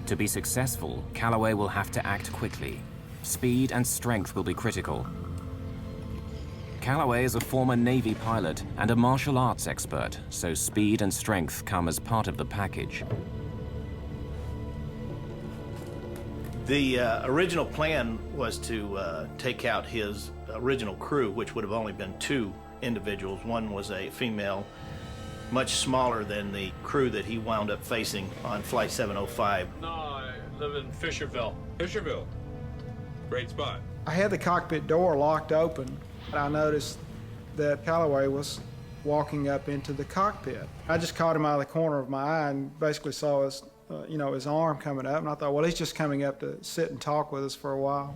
To be successful, Calloway will have to act quickly. Speed and strength will be critical. Calloway is a former Navy pilot and a martial arts expert, so speed and strength come as part of the package. The original plan was to take out his original crew, which would have only been 2 individuals. One was a female, much smaller than the crew that he wound up facing on Flight 705. No, I live in Fisherville. Fisherville. Great spot. I had the cockpit door locked open, and I noticed that Calloway was walking up into the cockpit. I just caught him out of the corner of my eye and basically saw his, his arm coming up, and I thought, well, he's just coming up to sit and talk with us for a while.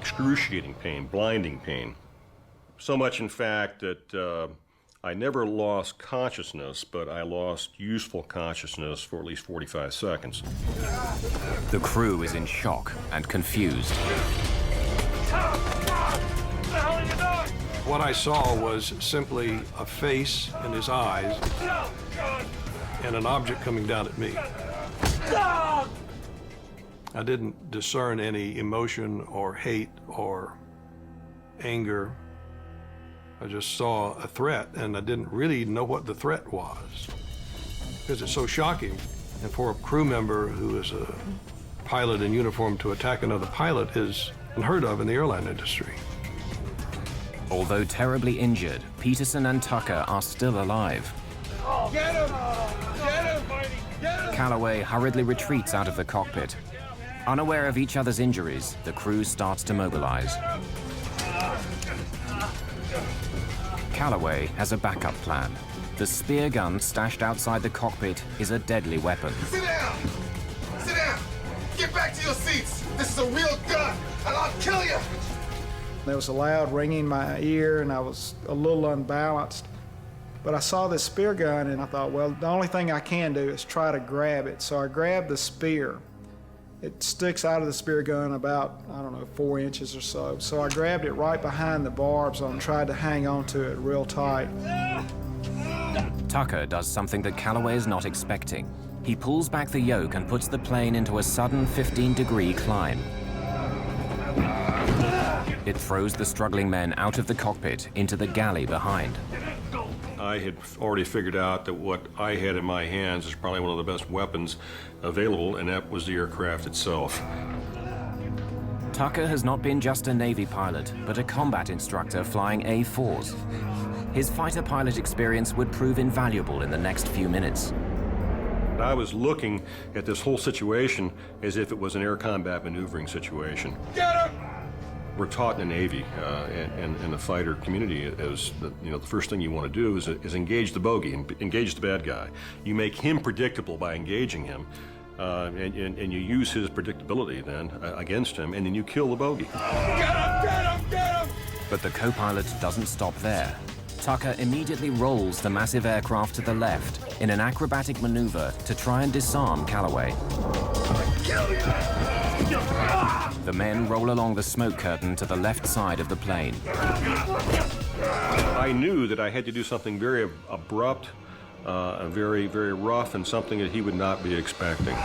Excruciating pain, blinding pain. So much, in fact, that I never lost consciousness, but I lost useful consciousness for at least 45 seconds. The crew is in shock and confused. What I saw was simply a face and his eyes and an object coming down at me. I didn't discern any emotion or hate or anger. I just saw a threat, and I didn't really know what the threat was because it's so shocking. And for a crew member who is a pilot in uniform to attack another pilot is unheard of in the airline industry. Although terribly injured, Peterson and Tucker are still alive. Get him! Get him! Get him! Calloway hurriedly retreats out of the cockpit. Unaware of each other's injuries, the crew starts to mobilize. Calloway has a backup plan. The spear gun stashed outside the cockpit is a deadly weapon. Sit down! Sit down! Get back to your seats! This is a real gun, and I'll kill you! There was a loud ringing in my ear, and I was a little unbalanced. But I saw this spear gun, and I thought, well, the only thing I can do is try to grab it. So I grabbed the spear. It sticks out of the spear gun about, 4 inches or so. So I grabbed it right behind the barbs and tried to hang on to it real tight. Tucker does something that Calloway is not expecting. He pulls back the yoke and puts the plane into a sudden 15-degree climb. It throws the struggling men out of the cockpit into the galley behind. I had already figured out that what I had in my hands is probably one of the best weapons available, and that was the aircraft itself. Tucker has not been just a Navy pilot, but a combat instructor flying A4s. His fighter pilot experience would prove invaluable in the next few minutes. I was looking at this whole situation as if it was an air combat maneuvering situation. Get him! We're taught in the Navy and in the fighter community as the first thing you want to do is engage the bogey, engage the bad guy. You make him predictable by engaging him, and you use his predictability then against him, and then you kill the bogey. Get him! Get him! Get him! But the co-pilot doesn't stop there. Tucker immediately rolls the massive aircraft to the left in an acrobatic maneuver to try and disarm Calloway. The men roll along the smoke curtain to the left side of the plane. I knew that I had to do something very abrupt, very, very rough, and something that he would not be expecting.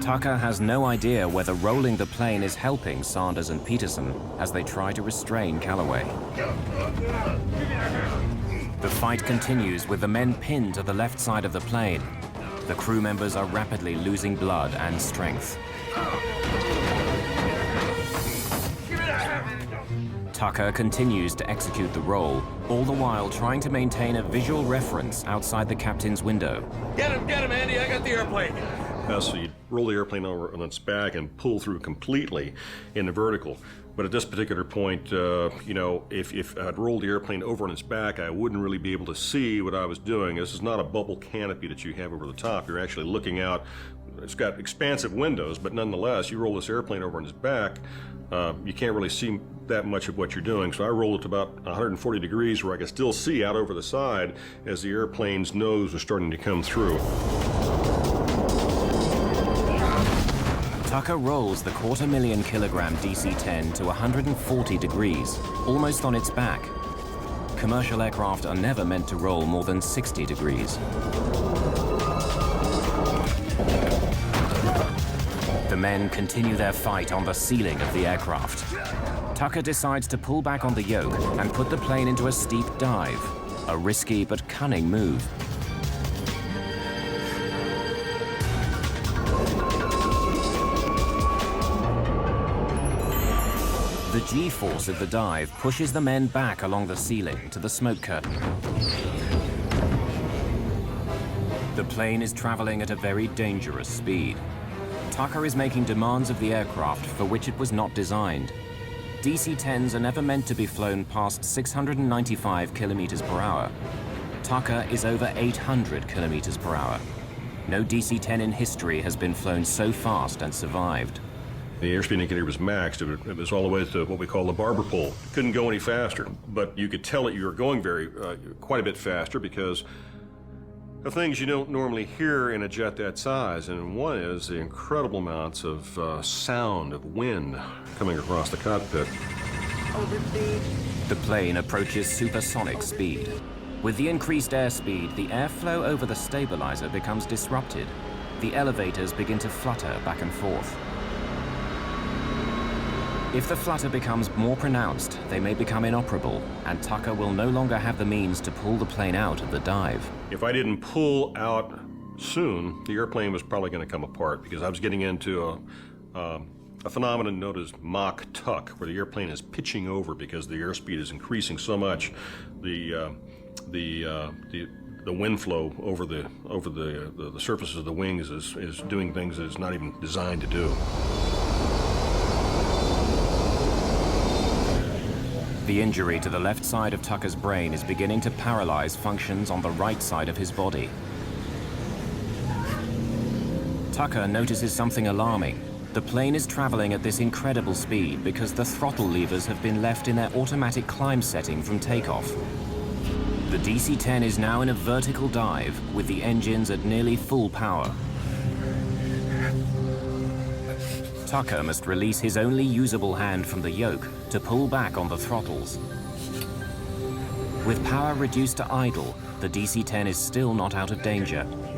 Tucker has no idea whether rolling the plane is helping Sanders and Peterson as they try to restrain Calloway. The fight continues with the men pinned to the left side of the plane. The crew members are rapidly losing blood and strength. Tucker continues to execute the roll, all the while trying to maintain a visual reference outside the captain's window. Get him, Andy, I got the airplane. So you roll the airplane over on its back and pull through completely in the vertical. But at this particular point, if I'd rolled the airplane over on its back, I wouldn't really be able to see what I was doing. This is not a bubble canopy that you have over the top. You're actually looking out. It's got expansive windows, but nonetheless, you roll this airplane over on its back, you can't really see that much of what you're doing. So I rolled it to about 140 degrees where I could still see out over the side as the airplane's nose was starting to come through. Tucker rolls the 250,000-kilogram DC-10 to 140 degrees, almost on its back. Commercial aircraft are never meant to roll more than 60 degrees. The men continue their fight on the ceiling of the aircraft. Tucker decides to pull back on the yoke and put the plane into a steep dive, a risky but cunning move. The G-force of the dive pushes the men back along the ceiling to the smoke curtain. The plane is traveling at a very dangerous speed. Tucker is making demands of the aircraft for which it was not designed. DC-10s are never meant to be flown past 695 kilometers per hour. Tucker is over 800 kilometers per hour. No DC-10 in history has been flown so fast and survived. The airspeed indicator was maxed. It was all the way to what we call the barber pole. Couldn't go any faster, but you could tell that you were going quite a bit faster because of things you don't normally hear in a jet that size, and one is the incredible amounts of sound of wind coming across the cockpit. The plane approaches supersonic speed. With the increased airspeed, the airflow over the stabilizer becomes disrupted. The elevators begin to flutter back and forth. If the flutter becomes more pronounced, they may become inoperable, and Tucker will no longer have the means to pull the plane out of the dive. If I didn't pull out soon, the airplane was probably going to come apart because I was getting into a phenomenon known as Mach tuck, where the airplane is pitching over because the airspeed is increasing so much. The wind flow over the surfaces of the wings is doing things that it's not even designed to do. The injury to the left side of Tucker's brain is beginning to paralyze functions on the right side of his body. Tucker notices something alarming. The plane is traveling at this incredible speed because the throttle levers have been left in their automatic climb setting from takeoff. The DC-10 is now in a vertical dive with the engines at nearly full power. Tucker must release his only usable hand from the yoke to pull back on the throttles. With power reduced to idle, the DC-10 is still not out of danger.